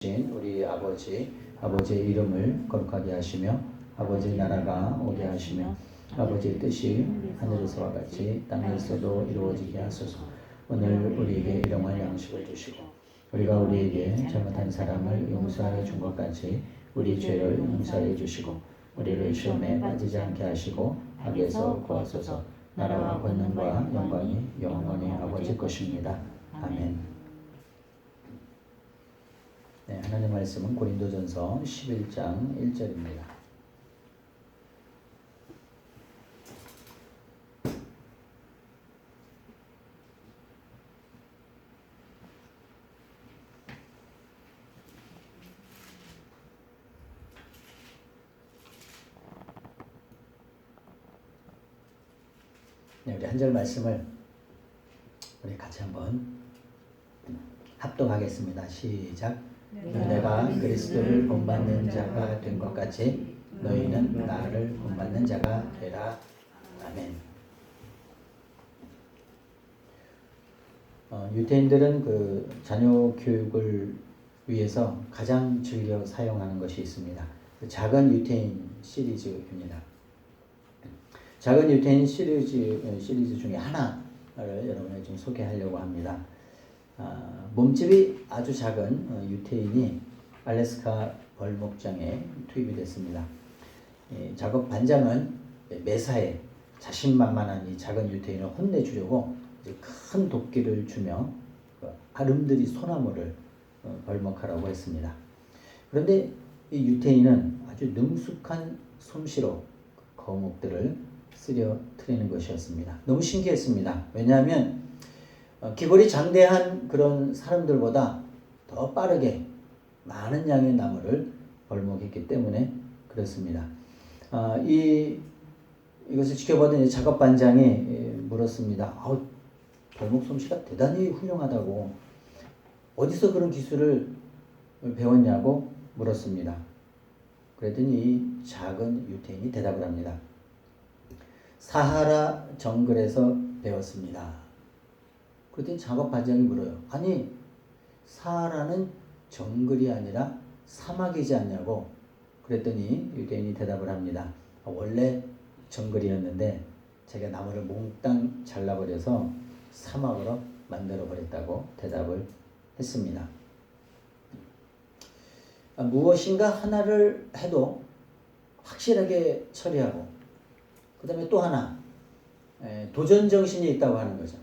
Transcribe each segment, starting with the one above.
우리 아버지의 이름을 거룩하게 하시며 아버지의 나라가 오게 하시며 아버지의 뜻이 하늘에서와 같이 땅에서도 이루어지게 하소서. 오늘 우리에게 일용할 양식을 주시고 우리가 우리에게 잘못한 사람을 용서하여 준 것 같이 우리 죄를 용서해 주시고 우리를 시험에 빠지지 않게 하시고 악에서 구하소서. 나라와 권능과 영광이 영원히 아버지 것입니다. 아멘. 네, 하나님 말씀은 고린도전서 11장 1절입니다. 네, 우리 한 절 말씀을 우리 같이 한번 합독하겠습니다. 시작. 내가 그리스도를 본받는 자가 된 것 같이 너희는 나를 본받는 자가 되라. 아멘. 유대인들은 그 자녀 교육을 위해서 가장 즐겨 사용하는 것이 있습니다. 작은 유태인 시리즈입니다. 작은 유태인 시리즈 중에 하나를 여러분에게 좀 소개하려고 합니다. 몸집이 아주 작은 유태인이 알래스카 벌목장에 투입이 됐습니다. 작업 반장은 매사에 자신만만한 이 작은 유태인을 혼내주려고 큰 도끼를 주며 아름드리 소나무를 벌목하라고 했습니다. 그런데 이 유태인은 아주 능숙한 솜씨로 거목들을 쓰려트리는 것이었습니다. 너무 신기했습니다. 왜냐하면 기골이 장대한 그런 사람들보다 더 빠르게 많은 양의 나무를 벌목했기 때문에 그렇습니다. 이것을 지켜보던 작업 반장이 물었습니다. 벌목 솜씨가 대단히 훌륭하다고 어디서 그런 기술을 배웠냐고 물었습니다. 그랬더니 이 작은 유태인이 대답을 합니다. 사하라 정글에서 배웠습니다. 그랬더니 작업 반장이 물어요. 아니, 사하라는 정글이 아니라 사막이지 않냐고. 그랬더니 유대인이 대답을 합니다. 원래 정글이었는데 제가 나무를 몽땅 잘라버려서 사막으로 만들어버렸다고 대답을 했습니다. 무엇인가 하나를 해도 확실하게 처리하고 그 다음에 또 하나 도전정신이 있다고 하는 거죠.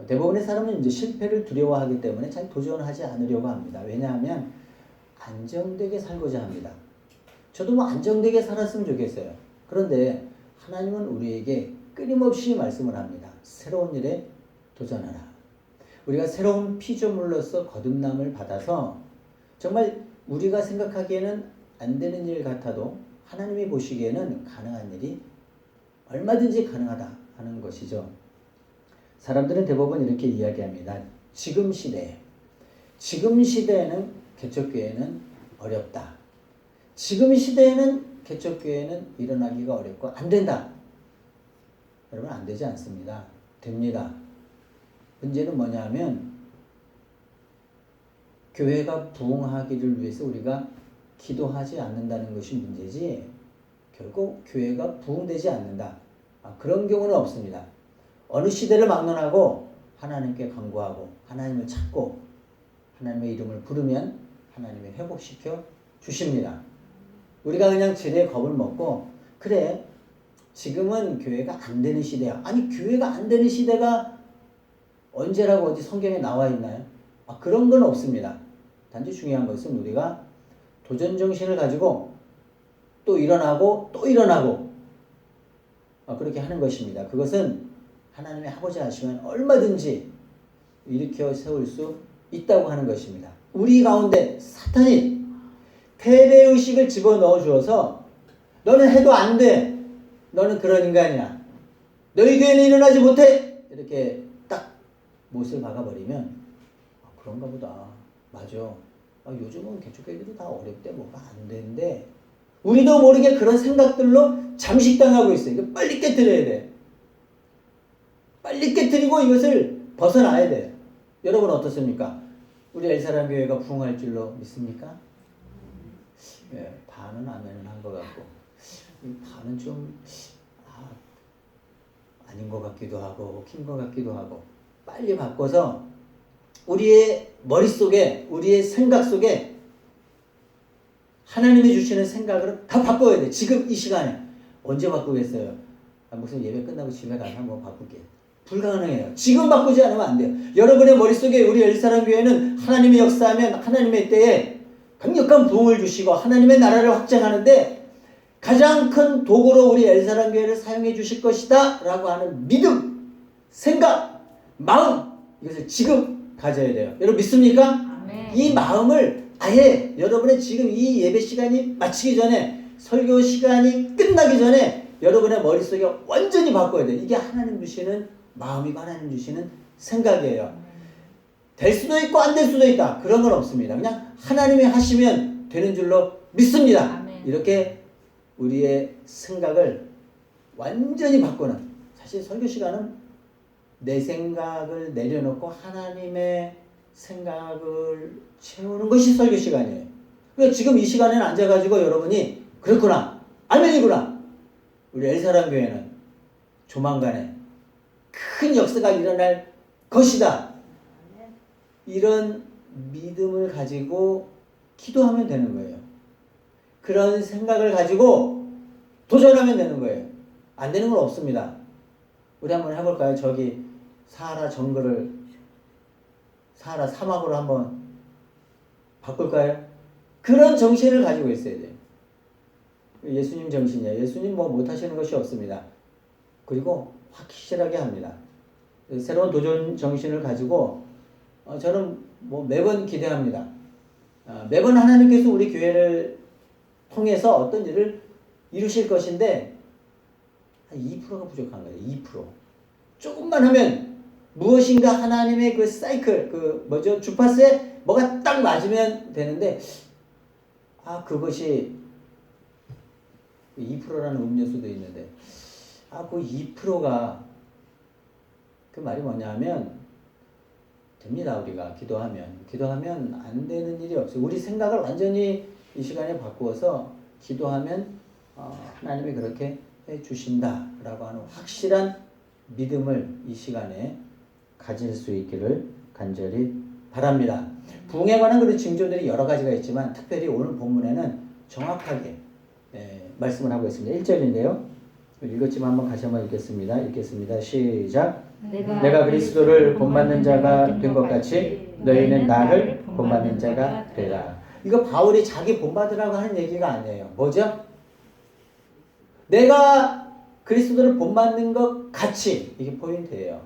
대부분의 사람은 이제 실패를 두려워하기 때문에 잘 도전하지 않으려고 합니다. 왜냐하면 안정되게 살고자 합니다. 저도 뭐 안정되게 살았으면 좋겠어요. 그런데 하나님은 우리에게 끊임없이 말씀을 합니다. 새로운 일에 도전하라. 우리가 새로운 피조물로서 거듭남을 받아서 정말 우리가 생각하기에는 안 되는 일 같아도 하나님이 보시기에는 가능한 일이 얼마든지 가능하다 하는 것이죠. 사람들은 대부분 이렇게 이야기합니다. 지금 시대에는 개척교회는 어렵다. 지금 시대에는 개척교회는 일어나기가 어렵고 안 된다. 여러분, 안 되지 않습니다. 됩니다. 문제는 뭐냐면 교회가 부흥하기를 위해서 우리가 기도하지 않는다는 것이 문제지 결국 교회가 부흥되지 않는다. 그런 경우는 없습니다. 어느 시대를 막론하고 하나님께 간구하고 하나님을 찾고 하나님의 이름을 부르면 하나님이 회복시켜 주십니다. 우리가 그냥 지레 겁을 먹고 그래 지금은 교회가 안 되는 시대야. 아니 교회가 안 되는 시대가 언제라고 어디 성경에 나와 있나요? 그런 건 없습니다. 단지 중요한 것은 우리가 도전정신을 가지고 또 일어나고 그렇게 하는 것입니다. 그것은 하나님이 하고자 하시면 얼마든지 일으켜 세울 수 있다고 하는 것입니다. 우리 가운데 사탄이 패배의식을 집어넣어 주어서 너는 해도 안 돼. 너는 그런 인간이야. 너희 교회는 일어나지 못해. 이렇게 딱 못을 박아버리면 그런가 보다. 맞아. 요즘은 개척교회들이 다 어렵대. 뭐가 안 되는데 우리도 모르게 그런 생각들로 잠식당하고 있어요. 이거 빨리 깨트려야 돼. 빨리 깨트리고 이것을 벗어나야 돼. 여러분 어떻습니까? 우리 엘사람 교회가 부흥할 줄로 믿습니까? 예, 반은 아멘은 한 것 같고 반은 좀 아닌 것 같기도 하고 긴 것 같기도 하고 빨리 바꿔서 우리의 머릿속에 우리의 생각 속에 하나님이 주시는 생각을 다 바꿔야 돼. 지금 이 시간에. 언제 바꾸겠어요? 무슨 예배 끝나고 집에 가서 한번 바꿀게. 불가능해요. 지금 바꾸지 않으면 안 돼요. 여러분의 머릿속에 우리 엘사람 교회는 하나님이 역사하면 하나님의 때에 강력한 부흥을 주시고 하나님의 나라를 확장하는데 가장 큰 도구로 우리 엘사람 교회를 사용해 주실 것이다 라고 하는 믿음, 생각, 마음 이것을 지금 가져야 돼요. 여러분 믿습니까? 아멘. 이 마음을 아예 여러분의 지금 이 예배 시간이 마치기 전에 설교 시간이 끝나기 전에 여러분의 머릿속에 완전히 바꿔야 돼요. 이게 하나님 주시는 마음이고 하나님 주시는 생각이에요. 될 수도 있고 안 될 수도 있다. 그런 건 없습니다. 그냥 하나님이 하시면 되는 줄로 믿습니다. 아멘. 이렇게 우리의 생각을 완전히 바꾸는 사실 설교 시간은 내 생각을 내려놓고 하나님의 생각을 채우는 것이 설교 시간이에요. 그러니까 지금 이 시간에는 앉아가지고 여러분이 그렇구나 아멘이구나 우리 엘사람 교회는 조만간에 큰 역사가 일어날 것이다 이런 믿음을 가지고 기도하면 되는 거예요. 그런 생각을 가지고 도전하면 되는 거예요. 안 되는 건 없습니다. 우리 한번 해볼까요? 저기 사하라 정글을 사하라 사막으로 한번 바꿀까요? 그런 정신을 가지고 있어야 돼요. 예수님 정신이에요. 예수님 뭐 못하시는 것이 없습니다. 그리고 확실하게 합니다. 새로운 도전 정신을 가지고 저는 뭐 매번 기대합니다. 매번 하나님께서 우리 교회를 통해서 어떤 일을 이루실 것인데 한 2%가 부족한 거예요. 2%. 조금만 하면 무엇인가 하나님의 그 사이클, 그 뭐죠? 주파수에 뭐가 딱 맞으면 되는데 그것이 2%라는 음료수도 있는데 그 2%가 그 말이 뭐냐면 됩니다. 우리가 기도하면 안 되는 일이 없어요. 우리 생각을 완전히 이 시간에 바꾸어서 기도하면 하나님이 그렇게 해 주신다라고 하는 확실한 믿음을 이 시간에 가질 수 있기를 간절히 바랍니다. 부흥에 관한 그런 징조들이 여러 가지가 있지만 특별히 오늘 본문에는 정확하게 말씀을 하고 있습니다. 1절인데요. 읽었지만 한번 다시 한번 읽겠습니다. 시작. 내가 그리스도를 본받는 자가 된 것 같이 너희는 나를 본받는 자가 되라. 이거 바울이 자기 본받으라고 하는 얘기가 아니에요. 뭐죠? 내가 그리스도를 본받는 것 같이 이게 포인트예요.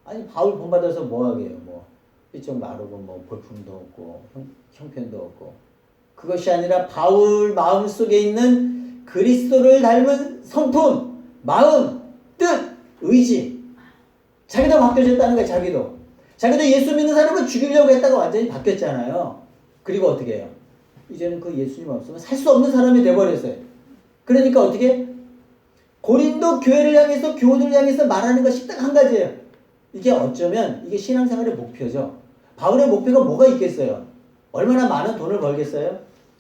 아니 바울 본받아서 뭐하게요? 뭐 이쪽 마르고 뭐 볼품도 없고 형편도 없고 그것이 아니라 바울 마음속에 있는 그리스도를 닮은 성품, 마음, 뜻, 의지 자기도 바뀌어졌다는 거예요. 자기도 예수 믿는 사람을 죽이려고 했다가 완전히 바뀌었잖아요. 그리고 어떻게 해요? 이제는 그 예수님 없으면 살 수 없는 사람이 돼버렸어요. 그러니까 어떻게 고린도 교회를 향해서 교우들을 향해서 말하는 것이 딱 한 가지예요. 이게 어쩌면 이게 신앙생활의 목표죠. 바울의 목표가 뭐가 있겠어요? 얼마나 많은 돈을 벌겠어요?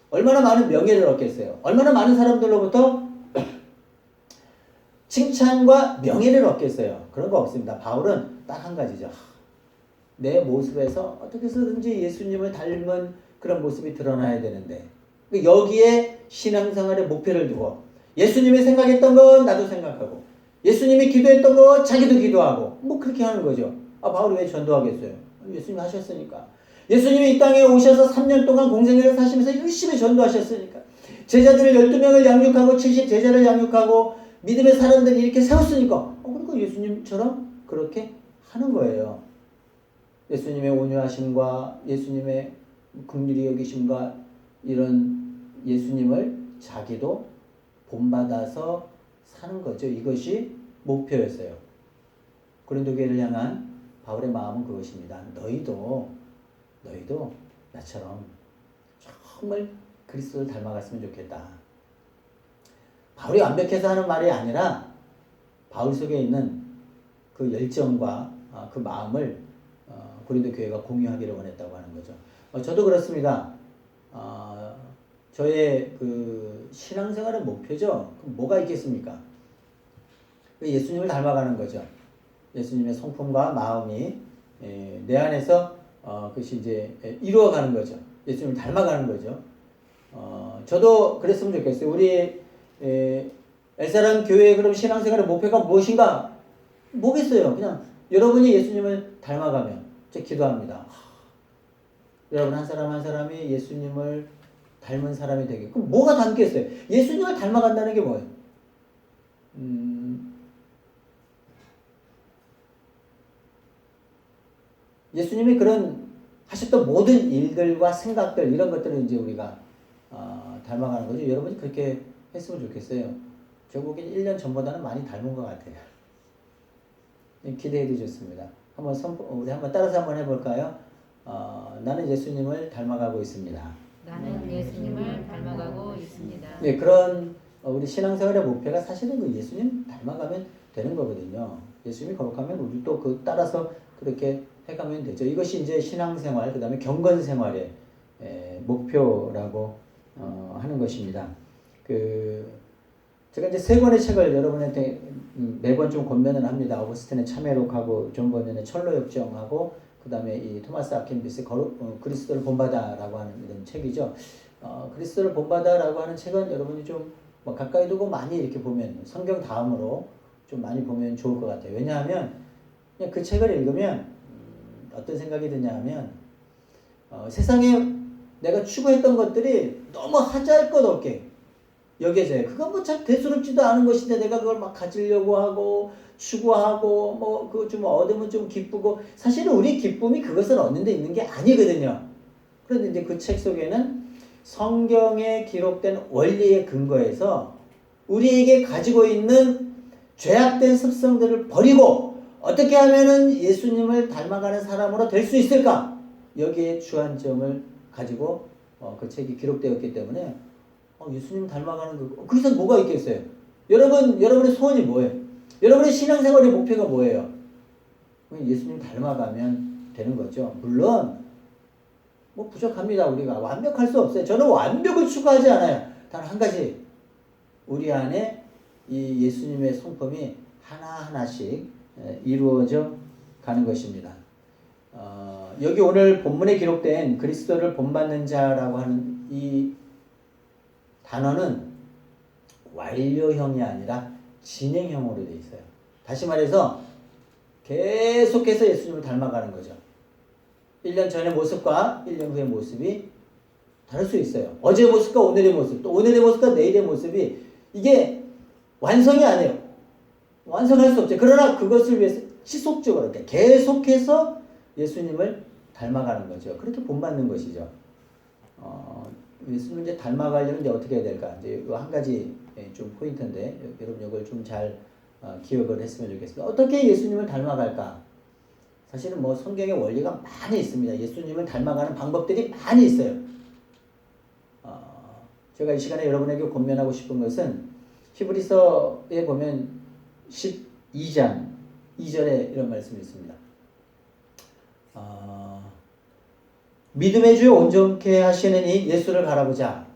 얼마나 많은 명예를 얻겠어요? 얼마나 많은 사람들로부터 칭찬과 명예를 얻겠어요? 그런 거 없습니다. 바울은 딱 한 가지죠. 내 모습에서 어떻게 해서든지 예수님을 닮은 그런 모습이 드러나야 되는데 여기에 신앙생활의 목표를 두고 예수님이 생각했던 건 나도 생각하고 예수님이 기도했던 거 자기도 기도하고 뭐 그렇게 하는 거죠. 바울이 왜 전도하겠어요? 예수님이 하셨으니까. 예수님이 이 땅에 오셔서 3년 동안 공생애를 사시면서 열심히 전도하셨으니까. 제자들을 12명을 양육하고 70제자를 양육하고 믿음의 사람들이 이렇게 세웠으니까 그러니까 예수님처럼 그렇게 하는 거예요. 예수님의 온유하심과 예수님의 긍휼히 여기심과 이런 예수님을 자기도 본받아서 사는 거죠. 이것이 목표였어요. 고린도 교회를 향한 바울의 마음은 그것입니다. 너희도 나처럼 정말 그리스도를 닮아갔으면 좋겠다. 바울이 완벽해서 하는 말이 아니라 바울 속에 있는 그 열정과 그 마음을 고린도 교회가 공유하기를 원했다고 하는 거죠. 저도 그렇습니다. 저의 그 신앙생활의 목표죠. 그럼 뭐가 있겠습니까? 예수님을 닮아가는 거죠. 예수님의 성품과 마음이 내 안에서 그것이 이제 이루어가는 거죠. 예수님을 닮아가는 거죠. 저도 그랬으면 좋겠어요. 우리 엘사람 교회의 그럼 신앙생활의 목표가 무엇인가? 뭐겠어요? 그냥 여러분이 예수님을 닮아가면 제가 기도합니다. 여러분 한 사람 한 사람이 예수님을 닮은 사람이 되게. 그럼 뭐가 닮겠어요? 예수님을 닮아간다는 게 뭐예요? 예수님이 그런 하셨던 모든 일들과 생각들 이런 것들을 이제 우리가 닮아가는 거죠. 여러분이 그렇게 했으면 좋겠어요. 결국엔 1년 전보다는 많이 닮은 것 같아요. 기대해도 좋습니다. 우리 한번 따라서 한번 해볼까요? 나는 예수님을 닮아가고 있습니다. 나는 예수님을 닮아가고 있습니다. 네, 그런 우리 신앙생활의 목표가 사실은 그 예수님 닮아가면 되는 거거든요. 예수님이 거룩하면 우리 또 그 따라서 그렇게 해가면 되죠. 이것이 이제 신앙생활, 그 다음에 경건생활의 목표라고 하는 것입니다. 제가 이제 3권의 책을 여러분한테 매번 좀 권면을 합니다. 어거스틴의 참회록하고 존 번연의 철로역정하고 그 다음에 이 토마스 아킨비스의 그리스도를 본받아라고 하는 이런 책이죠. 그리스도를 본받아라고 하는 책은 여러분이 좀 뭐 가까이 두고 많이 이렇게 보면 성경 다음으로 좀 많이 보면 좋을 것 같아요. 왜냐하면 그냥 그 책을 읽으면 어떤 생각이 드냐면 세상에 내가 추구했던 것들이 너무 하잘것없게 여겨져요. 그건 뭐 참 대수롭지도 않은 것인데 내가 그걸 막 가지려고 하고 추구하고 뭐 그거 좀 얻으면 좀 기쁘고 사실은 우리 기쁨이 그것을 얻는 데 있는 게 아니거든요. 그런데 이제 그 책 속에는 성경에 기록된 원리에 근거해서 우리에게 가지고 있는 죄악된 습성들을 버리고 어떻게 하면은 예수님을 닮아가는 사람으로 될 수 있을까? 여기에 주안점을 가지고 그 책이 기록되었기 때문에 예수님 닮아가는 거 거기서 뭐가 있겠어요? 여러분의 소원이 뭐예요? 여러분의 신앙생활의 목표가 뭐예요? 예수님 닮아가면 되는 거죠. 물론 뭐 부족합니다. 우리가 완벽할 수 없어요. 저는 완벽을 추구하지 않아요. 단 한 가지 우리 안에 이 예수님의 성품이 하나하나씩 이루어져 가는 것입니다. 여기 오늘 본문에 기록된 그리스도를 본받는 자라고 하는 이 단어는 완료형이 아니라 진행형으로 되어 있어요. 다시 말해서 계속해서 예수님을 닮아가는 거죠. 1년 전의 모습과 1년 후의 모습이 다를 수 있어요. 어제의 모습과 오늘의 모습, 또 오늘의 모습과 내일의 모습이 이게 완성이 아니에요. 완성할 수 없죠. 그러나 그것을 위해서 지속적으로 계속해서 예수님을 닮아가는 거죠. 그렇게 본받는 것이죠. 예수님을 이제 닮아가려면 이제 어떻게 해야 될까? 이제 한 가지 좀 포인트인데 여러분 이걸 좀 잘 기억을 했으면 좋겠습니다. 어떻게 예수님을 닮아갈까? 사실은 뭐 성경의 원리가 많이 있습니다. 예수님을 닮아가는 방법들이 많이 있어요. 제가 이 시간에 여러분에게 권면하고 싶은 것은 히브리서에 보면 12장 2절에 이런 말씀이 있습니다. 믿음의 주에 온전케 하시는 이 예수를 바라보자.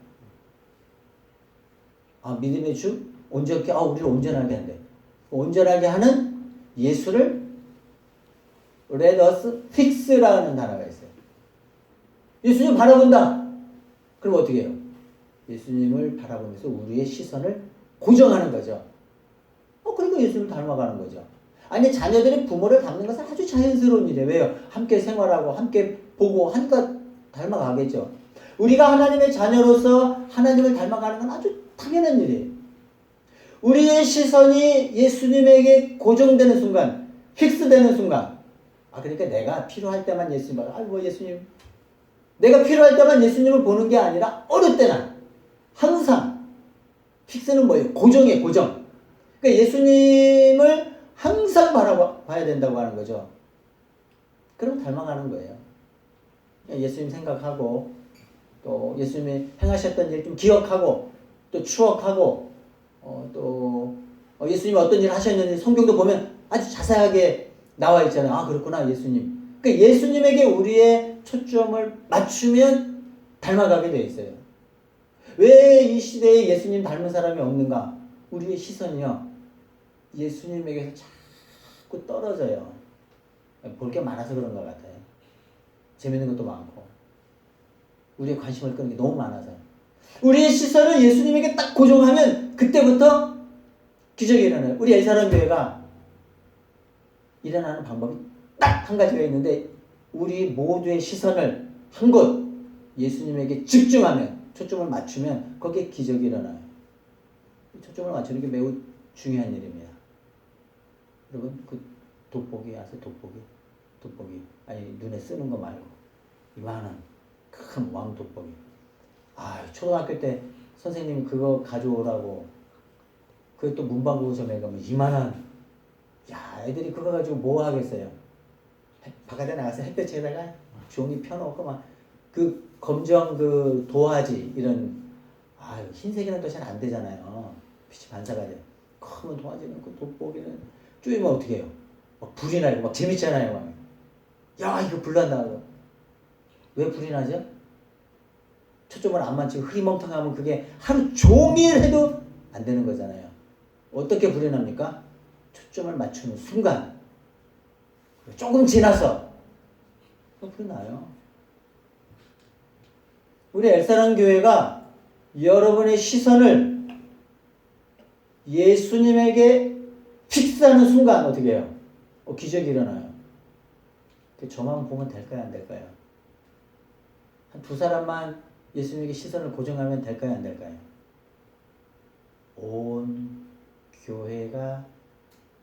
믿음의 주? 온전케, 우리를 온전하게 한대. 온전하게 하는 예수를 Let us fix라는 단어가 있어요. 예수님 바라본다. 그럼 어떻게 해요? 예수님을 바라보면서 우리의 시선을 고정하는 거죠. 그러니까 예수님을 닮아가는 거죠. 아니 자녀들이 부모를 닮는 것은 아주 자연스러운 일이에요. 왜요? 함께 생활하고 함께 보고 하니까 닮아가겠죠. 우리가 하나님의 자녀로서 하나님을 닮아가는 건 아주 당연한 일이에요. 우리의 시선이 예수님에게 고정되는 순간, 픽스되는 순간 그러니까 내가 필요할 때만 예수님을 예수님 내가 필요할 때만 예수님을 보는 게 아니라 어느 때나 항상 픽스는 뭐예요? 고정이에요. 고정. 그러니까 예수님을 항상 바라봐야 된다고 하는 거죠. 그럼 닮아가는 거예요. 예수님 생각하고 또 예수님이 행하셨던 일 좀 기억하고 또 추억하고 또 예수님이 어떤 일 하셨는지 성경도 보면 아주 자세하게 나와 있잖아요. 그렇구나 예수님. 그러니까 예수님에게 우리의 초점을 맞추면 닮아가게 돼 있어요. 왜 이 시대에 예수님 닮은 사람이 없는가? 우리의 시선이요, 예수님에게서 자꾸 떨어져요. 볼 게 많아서 그런 것 같아요. 재밌는 것도 많고 우리의 관심을 끄는 게 너무 많아서 우리의 시선을 예수님에게 딱 고정하면 그때부터 기적이 일어나요. 우리 엘사람 교회가 일어나는 방법이 딱 한 가지가 있는데, 우리 모두의 시선을 한 곳 예수님에게 집중하면, 초점을 맞추면 거기에 기적이 일어나요. 초점을 맞추는 게 매우 중요한 일입니다. 여러분, 그 돋보기 아세요? 돋보기 아니, 눈에 쓰는 거 말고 이만한 큰 왕 돋보기. 초등학교 때 선생님이 그거 가져오라고, 그게 또 문방구점에 가면 이만한, 애들이 그거 가지고 뭐 하겠어요? 바깥에 나가서 햇볕에다가 종이 펴놓고 막 그 검정 그 도화지 이런, 흰색이는 또 잘 안 되잖아요. 빛이 반사가 돼. 검은 도화지는 그 돋보기는 쪼이면 어떻게 해요? 막 불이 나고 막 재밌잖아요. 막. 이거 불난다. 왜 불이 나죠? 초점을 안 맞추고 흐리멍텅하면 그게 하루 종일 해도 안 되는 거잖아요. 어떻게 불이 납니까? 초점을 맞추는 순간, 조금 지나서 불이 나요. 우리 엘사랑 교회가 여러분의 시선을 예수님에게 픽스하는 순간 어떻게 해요? 기적이 일어나요. 저만 보면 될까요? 안 될까요? 한 두 사람만 예수님에게 시선을 고정하면 될까요? 안 될까요? 온 교회가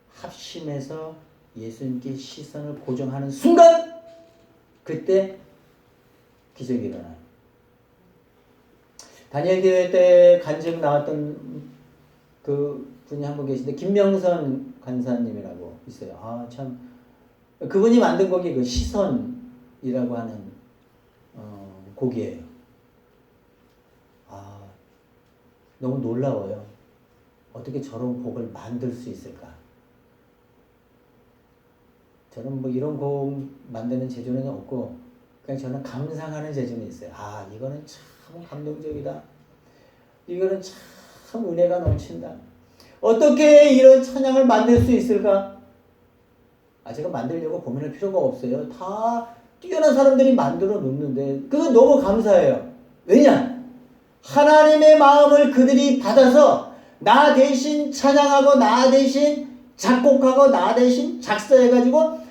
합심해서 예수님께 시선을 고정하는 순간, 그때 기적이 일어나요. 다니엘 대회 때 간증 나왔던 그 분이 한 분 계신데, 김명선 간사님이라고 있어요. 참, 그분이 만든 곡이 그 시선이라고 하는 곡이에요. 너무 놀라워요. 어떻게 저런 곡을 만들 수 있을까? 저는 뭐 이런 곡 만드는 재주는 없고, 그냥 저는 감상하는 재주는 있어요. 이거는 참 감동적이다. 이거는 참 은혜가 넘친다. 어떻게 이런 찬양을 만들 수 있을까? 제가 만들려고 고민할 필요가 없어요. 다 뛰어난 사람들이 만들어 놓는데, 그건 너무 감사해요. 왜냐? 하나님의 마음을 그들이 받아서 나 대신 찬양하고, 나 대신 작곡하고, 나 대신 작사해가지고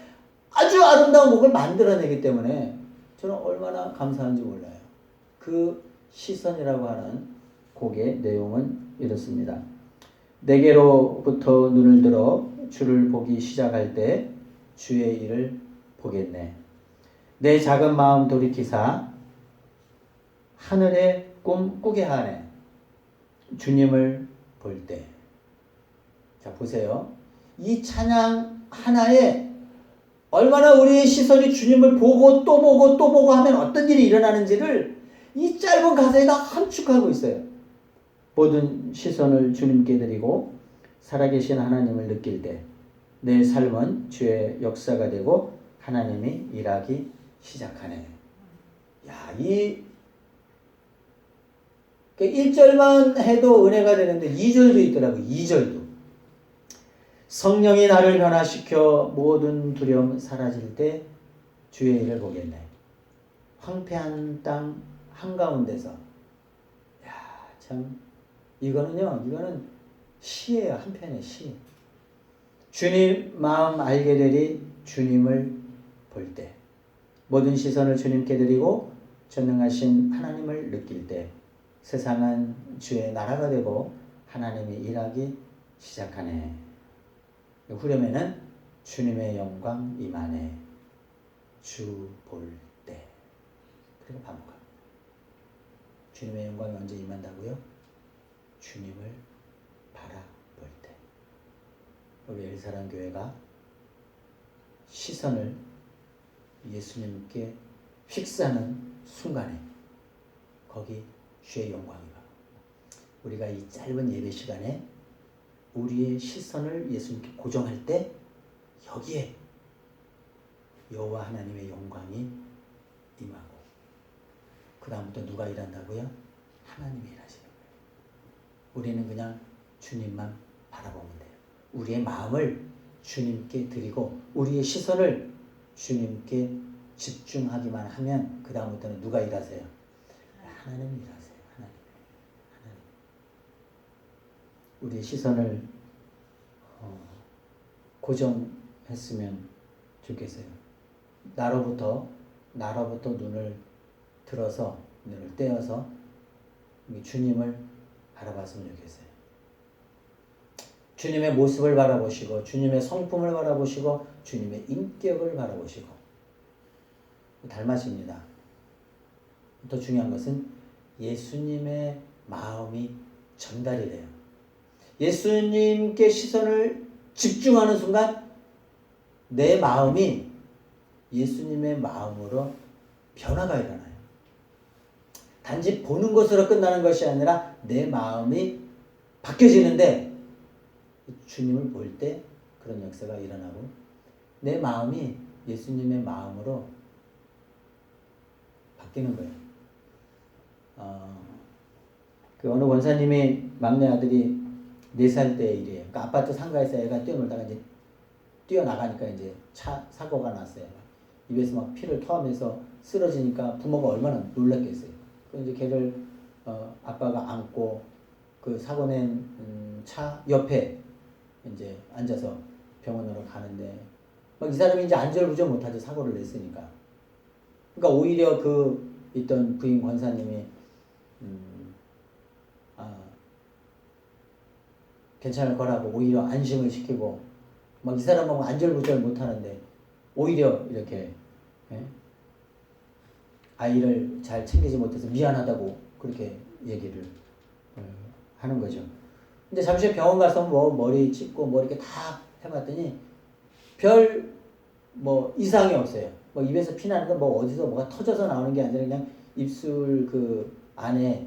아주 아름다운 곡을 만들어내기 때문에 저는 얼마나 감사한지 몰라요. 그 시선이라고 하는 곡의 내용은 이렇습니다. 내게로부터 눈을 들어 주를 보기 시작할 때 주의 일을 보겠네. 내 작은 마음 돌이키사 하늘의 꿈 꾸게 하네. 주님을 볼 때. 자, 보세요. 이 찬양 하나에 얼마나 우리의 시선이 주님을 보고 또 보고 또 보고 하면 어떤 일이 일어나는지를 이 짧은 가사에다 함축하고 있어요. 모든 시선을 주님께 드리고 살아계신 하나님을 느낄 때 내 삶은 주의 역사가 되고 하나님이 일하기 시작하네. 이 1절만 해도 은혜가 되는데 2절도 있더라고요. 2절도. 성령이 나를 변화시켜 모든 두려움 사라질 때 주의 일을 보겠네. 황폐한 땅 한가운데서. 참, 이거는 시예요. 한편의 시. 주님 마음 알게 되리 주님을 볼 때. 모든 시선을 주님께 드리고 전능하신 하나님을 느낄 때 세상은 주의 나라가 되고 하나님이 일하기 시작하네. 후렴에는 주님의 영광 임하네. 주 볼 때. 그리고 반복합니다. 주님의 영광이 언제 임한다고요? 주님을 바라볼 때. 우리 엘사랑 교회가 시선을 예수님께 픽스하는 순간에 거기 주의 영광이 와. 우리가 이 짧은 예배 시간에 우리의 시선을 예수님께 고정할 때 여기에 여호와 하나님의 영광이 임하고 그 다음부터 누가 일한다고요? 하나님이 일하시는 거예요. 우리는 그냥 주님만 바라보면 돼요. 우리의 마음을 주님께 드리고 우리의 시선을 주님께 집중하기만 하면 그 다음부터는 누가 일하세요? 하나님이 일하세요. 하나님. 우리의 시선을 고정했으면 좋겠어요. 나로부터 눈을 들어서 눈을 떼어서 주님을 바라봤으면 좋겠어요. 주님의 모습을 바라보시고 주님의 성품을 바라보시고 주님의 인격을 바라보시고 닮아집니다. 더 중요한 것은 예수님의 마음이 전달이 돼요. 예수님께 시선을 집중하는 순간 내 마음이 예수님의 마음으로 변화가 일어나요. 단지 보는 것으로 끝나는 것이 아니라 내 마음이 바뀌어지는데 주님을 볼 때 그런 역사가 일어나고 내 마음이 예수님의 마음으로 바뀌는 거예요. 그 어느 원사님이 막내 아들이 4살 때 일이에요. 그러니까 아파트 상가에서 애가 뛰어놀다가 이제 뛰어나가니까 이제 사고가 났어요. 입에서 막 피를 토하면서 쓰러지니까 부모가 얼마나 놀랐겠어요. 그 이제 걔를 아빠가 안고 그 사고 낸 차 옆에 이제 앉아서 병원으로 가는데 막 이 사람이 이제 안절부절 못하죠. 사고를 냈으니까. 그러니까 오히려 그 있던 부인 권사님이 괜찮을 거라고 오히려 안심을 시키고 막 이 사람하고 안절부절 못하는데 오히려 이렇게 아이를 잘 챙기지 못해서 미안하다고 그렇게 얘기를 하는 거죠. 근데 잠시 후에 병원 가서 뭐 머리 찢고 뭐 이렇게 다 해봤더니 별 뭐 이상이 없어요. 뭐 입에서 피 나는 건 뭐 어디서 뭐가 터져서 나오는 게 아니라 그냥 입술 그 안에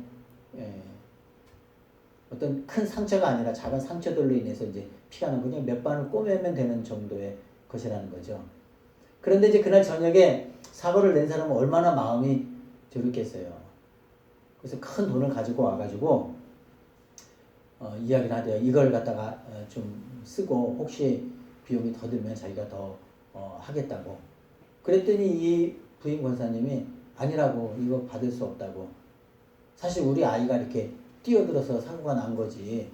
어떤 큰 상처가 아니라 작은 상처들로 인해서 이제 피가 나는 그냥 몇 반을 꼬매면 되는 정도의 것이라는 거죠. 그런데 이제 그날 저녁에 사고를 낸 사람은 얼마나 마음이 저렇겠어요. 그래서 큰 돈을 가지고 와가지고 이야기를 하대요. 이걸 갖다가 좀 쓰고 혹시 비용이 더 들면 자기가 더 하겠다고. 그랬더니 이 부인 권사님이 아니라고 이거 받을 수 없다고. 사실 우리 아이가 이렇게 뛰어들어서 사고가 난 거지.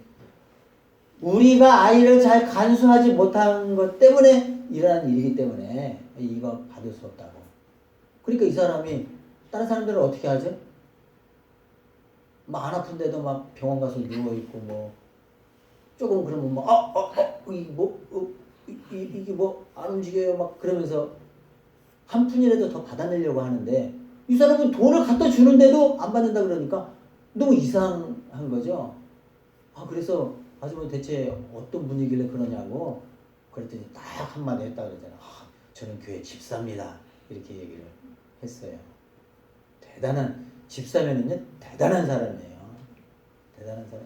우리가 아이를 잘 간수하지 못한 것 때문에 일어난 일이기 때문에 이거 받을 수 없다고. 그러니까 이 사람이 다른 사람들은 어떻게 하죠? 막 안 아픈데도 막 병원 가서 누워 있고 뭐 조금 그러면 이게 뭐 안 움직여요 막 그러면서 한 푼이라도 더 받아내려고 하는데 이 사람은 돈을 갖다 주는데도 안 받는다 그러니까 너무 이상한 거죠. 그래서 아주머 대체 어떤 분이길래 그러냐고 그랬더니 딱 한마디 했다 그러잖아요. 저는 교회 집사입니다. 이렇게 얘기를 했어요. 대단한 집사면은요 대단한 사람이에요. 대단한 사람.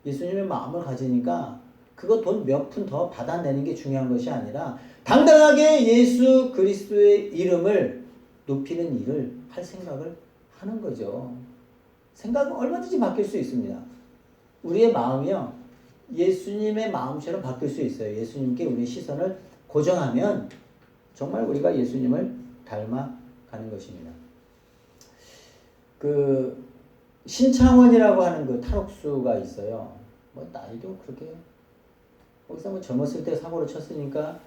예수님의 마음을 가지니까 그거 돈 몇 푼 더 받아내는 게 중요한 것이 아니라 당당하게 예수 그리스도의 이름을 높이는 일을 할 생각을 하는 거죠. 생각은 얼마든지 바뀔 수 있습니다. 우리의 마음이요 예수님의 마음처럼 바뀔 수 있어요. 예수님께 우리 시선을 고정하면 정말 우리가 예수님을 닮아가는 것입니다. 그 신창원이라고 하는 그 탈옥수가 있어요. 뭐 나이도 그렇게 거기서 뭐 젊었을 때 사고를 쳤으니까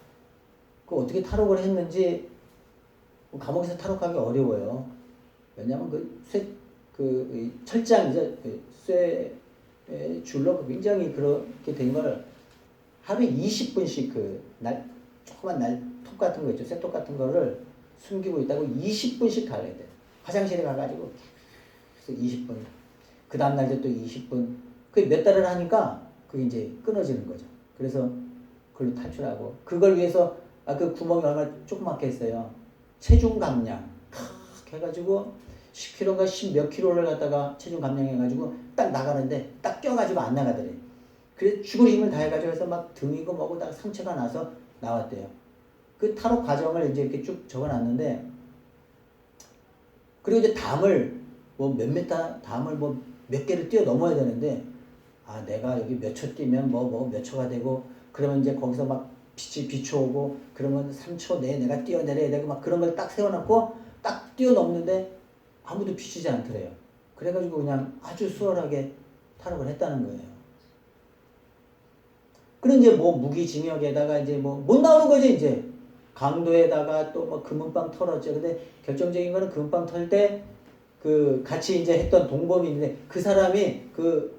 그 어떻게 탈옥을 했는지 감옥에서 탈옥하기 어려워요. 왜냐하면 그 철장이죠. 쇠 줄로 굉장히 그렇게 된 걸 하루에 20분씩 조그만 날톱 같은 거 있죠. 쇠톱 같은 거를 숨기고 있다고 20분씩 갈아야 돼. 화장실에 가가지고 그래서 20분. 그 다음날도 또 20분. 그게 몇 달을 하니까 그게 이제 끊어지는 거죠. 그래서 그걸로 탈출하고 그걸 위해서 그 구멍이 얼마나 조그맣게 했어요. 체중 감량 해가지고 10kg인가 10몇 kg를 갖다가 체중 감량해가지고 딱 나가는데 딱 껴가지고 안 나가더래. 그래서 죽을 힘을 다해가지고 해서 막 등이고 뭐고 딱 상처가 나서 나왔대요. 그 타로 과정을 이제 이렇게 쭉 적어놨는데, 그리고 이제 담을 뭐 몇 메타, 담을 뭐 몇 개를 뛰어 넘어야 되는데, 아 내가 여기 몇 초 뛰면 뭐 몇 초가 되고, 그러면 이제 거기서 막 빛이 비춰오고, 그러면 3초 내에 내가 뛰어내려야 되고, 막 그런 걸 딱 세워놓고 딱 뛰어넘는데 아무도 비치지 않더래요. 그래가지고 그냥 아주 수월하게 탈옥을 했다는 거예요. 그런 이제 뭐 무기징역에다가 이제 뭐 못 나오는 거죠. 이제 강도에다가 또 뭐 금은방 털었죠. 근데 결정적인 거는 금은방 털 때 그 같이 이제 했던 동범이 있는데, 그 사람이 그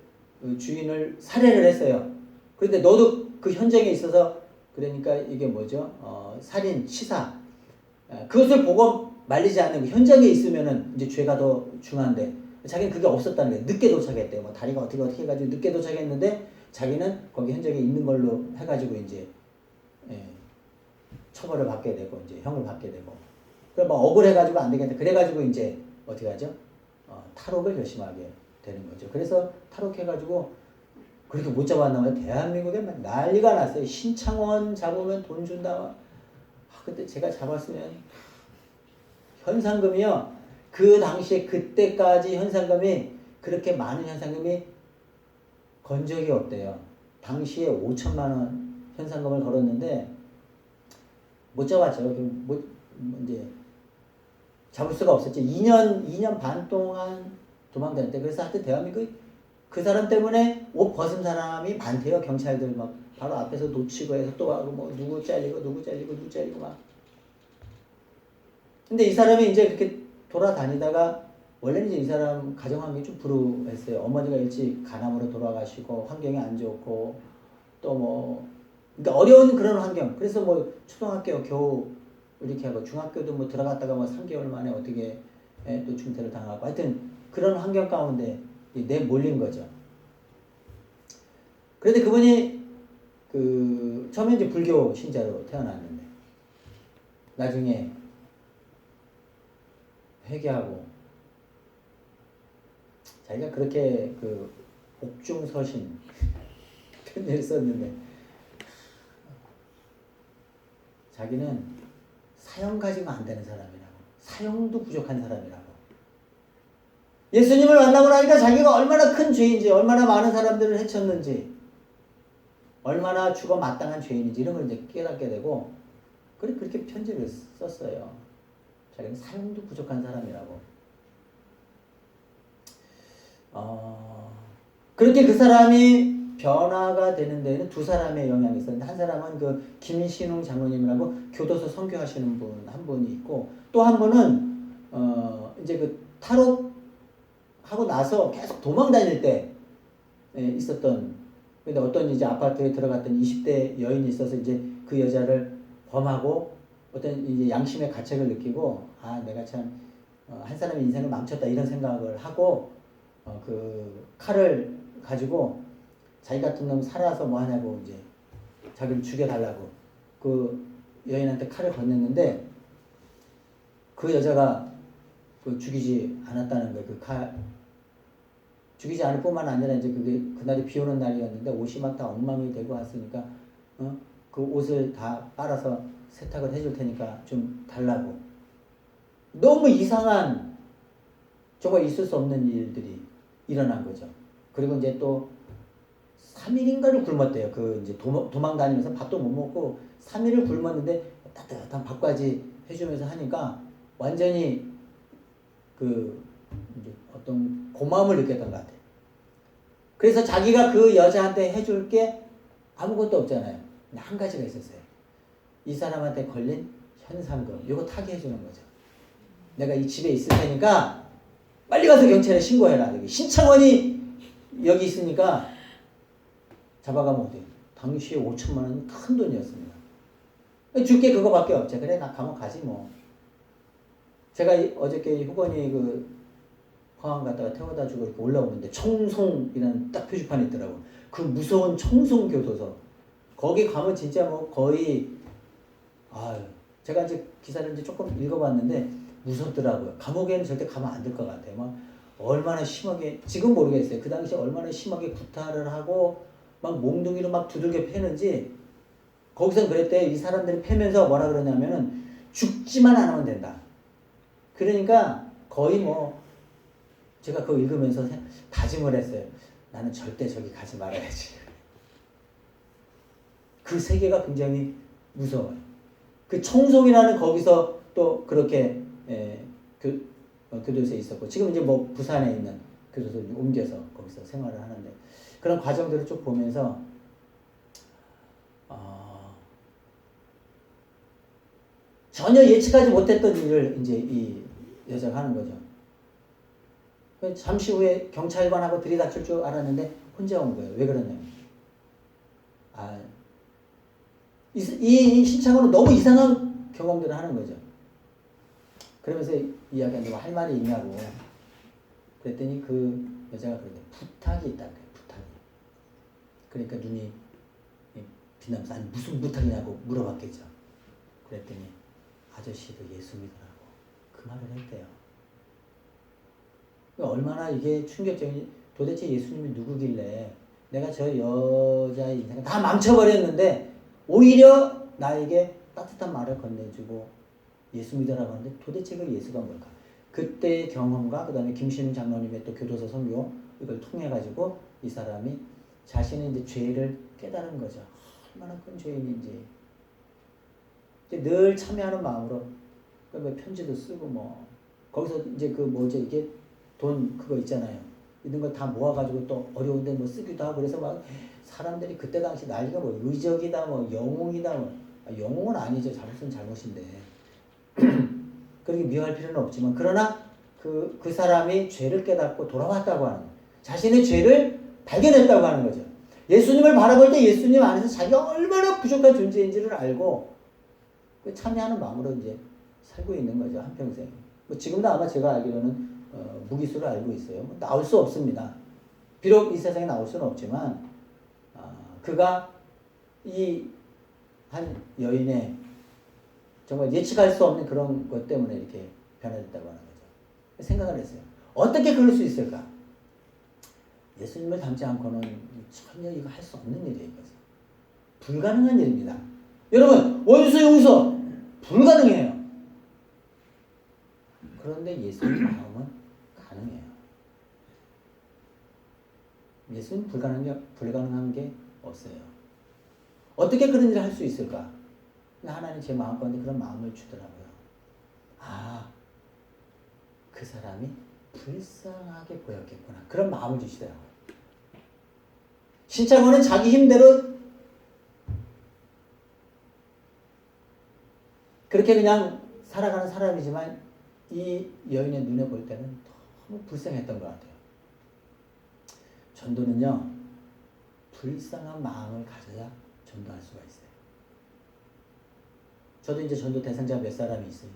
주인을 살해를 했어요. 그런데 너도 그 현장에 있어서, 그러니까 이게 뭐죠? 살인, 치사. 그것을 보고 말리지 않는, 현장에 있으면은 이제 죄가 더 중한데, 자기는 그게 없었다는 거예요. 늦게 도착했대요. 뭐 다리가 어떻게 해가지고 늦게 도착했는데, 자기는 거기 현장에 있는 걸로 해가지고 이제 처벌을 받게 되고, 이제 형을 받게 되고. 그래 뭐 억울해가지고 안 되겠다. 그래가지고 이제 어떻게 하죠? 탈옥을 결심하게 되는 거죠. 그래서 탈옥해가지고 그렇게 못 잡았나봐요. 대한민국에 막 난리가 났어요. 신창원 잡으면 돈 준다. 그때 제가 잡았으면 현상금이요. 그 당시에 그때까지 현상금이 그렇게 많은 현상금이 건 적이 없대요. 당시에 5천만 원 현상금을 걸었는데 못 잡았죠. 이제 잡을 수가 없었죠. 2년 반 동안 도망다녔대. 그래서 하여튼 대한민국 그 사람 때문에 옷 벗은 사람이 많대요. 경찰들 막 바로 앞에서 놓치고 해서 또 하고 뭐 누구 잘리고 막. 근데 이 사람이 이제 그렇게 돌아다니다가, 원래는 이제 이 사람 가정 환경이 좀 불우했어요. 어머니가 일찍 간암으로 돌아가시고 환경이 안 좋고 또 뭐 그러니까 어려운 그런 환경. 그래서 뭐 초등학교 겨우 이렇게 하고 중학교도 뭐 들어갔다가 뭐 3개월 만에 어떻게 또 중퇴를 당하고, 하여튼 그런 환경 가운데 내몰린 거죠. 그런데 그분이 그 처음에 이제 불교 신자로 태어났는데 나중에 회개하고, 자기가 그렇게 그 옥중서신 편지를 썼는데, 자기는 사형 가지고 안 되는 사람이라고, 사형도 부족한 사람이라고. 예수님을 만나고 나니까 자기가 얼마나 큰 죄인지, 얼마나 많은 사람들을 해쳤는지, 얼마나 죽어 마땅한 죄인인지 이런 걸 이제 깨닫게 되고, 그렇게 편지를 썼어요. 자기는 사형도 부족한 사람이라고. 그렇게 그 사람이 변화가 되는 데는 두 사람의 영향이 있었는데, 한 사람은 그 김신웅 장로님이라고 교도소 선교하시는 분 한 분이 있고, 또 한 분은 이제 그 탈옥 하고 나서 계속 도망 다닐 때 있었던, 근데 어떤 이제 아파트에 들어갔던 20대 여인이 있어서 이제 그 여자를 범하고 어떤 이제 양심의 가책을 느끼고, 아 내가 참 한 사람의 인생을 망쳤다 이런 생각을 하고, 그 칼을 가지고 자기 같은 놈 살아서 뭐 하냐고 이제 자기를 죽여달라고 그 여인한테 칼을 건넸는데, 그 여자가 그 죽이지 않았다는 거예요. 그 칼 죽이지 않을 뿐만 아니라 이제 그게 그날이 비 오는 날이었는데 옷이 막 다 엉망이 되고 왔으니까 그 옷을 다 빨아서 세탁을 해줄 테니까 좀 달라고. 너무 이상한, 정말 있을 수 없는 일들이 일어난 거죠. 그리고 이제 또 3일인가를 굶었대요. 그 이제 도망 다니면서 밥도 못 먹고 3일을 굶었는데 따뜻한 밥까지 해주면서 하니까 완전히 그 이제 어떤 고마움을 느꼈던 것 같아요. 그래서 자기가 그 여자한테 해줄 게 아무것도 없잖아요. 근데 한 가지가 있었어요. 이 사람한테 걸린 현상금, 이거 타게 해주는 거죠. 내가 이 집에 있을 테니까 빨리 가서 경찰에 신고해라. 여기 신창원이 여기 있으니까 잡아가면 어때요? 당시에 5천만 원은 큰 돈이었습니다. 줄게 그거밖에 없죠. 그래 나 감옥 가지 뭐. 제가 어저께 후건이 그 포항 갔다가 태워다 주고 이렇게 올라오는데 청송이라는 딱 표지판이 있더라고. 그 무서운 청송교도소. 거기 가면 진짜 뭐 거의, 제가 이제 기사를 이제 조금 읽어봤는데 무섭더라고요. 감옥에는 절대 가면 안 될 것 같아요. 막 얼마나 심하게, 지금 모르겠어요. 그 당시에 얼마나 심하게 구타를 하고 막 몽둥이로 막 두들겨 패는지 거기서 그랬대. 이 사람들이 패면서 뭐라 그러냐면은 죽지만 안 하면 된다. 그러니까 거의 뭐 제가 그거 읽으면서 다짐을 했어요. 나는 절대 저기 가지 말아야지. 그 세계가 굉장히 무서워요. 그 청송이라는 거기서 또 그렇게 교도소에 있었고 지금 이제 뭐 부산에 있는 교도소에 옮겨서 거기서 생활을 하는데 그런 과정들을 쭉 보면서 전혀 예측하지 못했던 일을 이제 이 여자가 하는 거죠. 잠시 후에 경찰관하고 들이닥칠 줄 알았는데 혼자 온 거예요. 왜 그러냐면 이 신창으로 너무 이상한 경험들을 하는 거죠. 그러면서 이야기하는데 뭐 할 말이 있냐고 그랬더니 그 여자가 그러는데 부탁이 있다 그래요. 부탁이. 그러니까 눈이 빛나면서 아니 무슨 부탁이냐고 물어봤겠죠. 그랬더니 아저씨도 예수 믿으라고 그 말을 했대요. 얼마나 이게 충격적인 도대체 예수님이 누구길래 내가 저 여자의 인생을 다 망쳐버렸는데 오히려 나에게 따뜻한 말을 건네주고 예수 믿으라고 하는데 도대체 그 예수가 뭘까? 그때의 경험과 그 다음에 김신웅 장로님의 또 교도소 선교 이걸 통해 가지고 이 사람이 자신의 이제 죄를 깨달은 거죠. 얼마나 큰 죄인인지. 늘 참여하는 마음으로 뭐 편지도 쓰고 뭐 거기서 이제 그 뭐죠 이게 돈 그거 있잖아요. 이런 걸 다 모아가지고 또 어려운데 뭐 쓰기도 하고 그래서 막 사람들이 그때 당시 난리가 뭐 의적이다 뭐 영웅이다 뭐 영웅은 아니죠. 잘못은 잘못인데 그렇게 미워할 필요는 없지만 그러나 그 사람이 죄를 깨닫고 돌아왔다고 하는 거예요. 자신의 죄를 발견했다고 하는 거죠. 예수님을 바라볼 때 예수님 안에서 자기가 얼마나 부족한 존재인지를 알고 참여하는 마음으로 이제 살고 있는 거죠. 한평생. 뭐 지금도 아마 제가 알기로는 무기수를 알고 있어요. 뭐 나올 수 없습니다. 비록 이 세상에 나올 수는 없지만 그가 이 한 여인의 정말 예측할 수 없는 그런 것 때문에 이렇게 변화됐다고 하는 거죠. 생각을 했어요. 어떻게 그럴 수 있을까? 예수님을 닮지 않고는 전혀 이거 할 수 없는 일이에요. 이것은. 불가능한 일입니다. 여러분 원수 용서 불가능해요. 그런데 예수님 마음은 가능해요. 예수님 불가능한 게 없어요. 어떻게 그런 일을 할 수 있을까? 하나님 제 마음 가운데 그런 마음을 주더라고요. 그 사람이 불쌍하게 보였겠구나. 그런 마음을 주시더라고요. 신창호는 자기 힘대로 그렇게 그냥 살아가는 사람이지만 이 여인의 눈에 볼 때는 너무 불쌍했던 것 같아요. 전도는요, 불쌍한 마음을 가져야 전도할 수가 있어요. 저도 이제 전도 대상자 몇 사람이 있어요.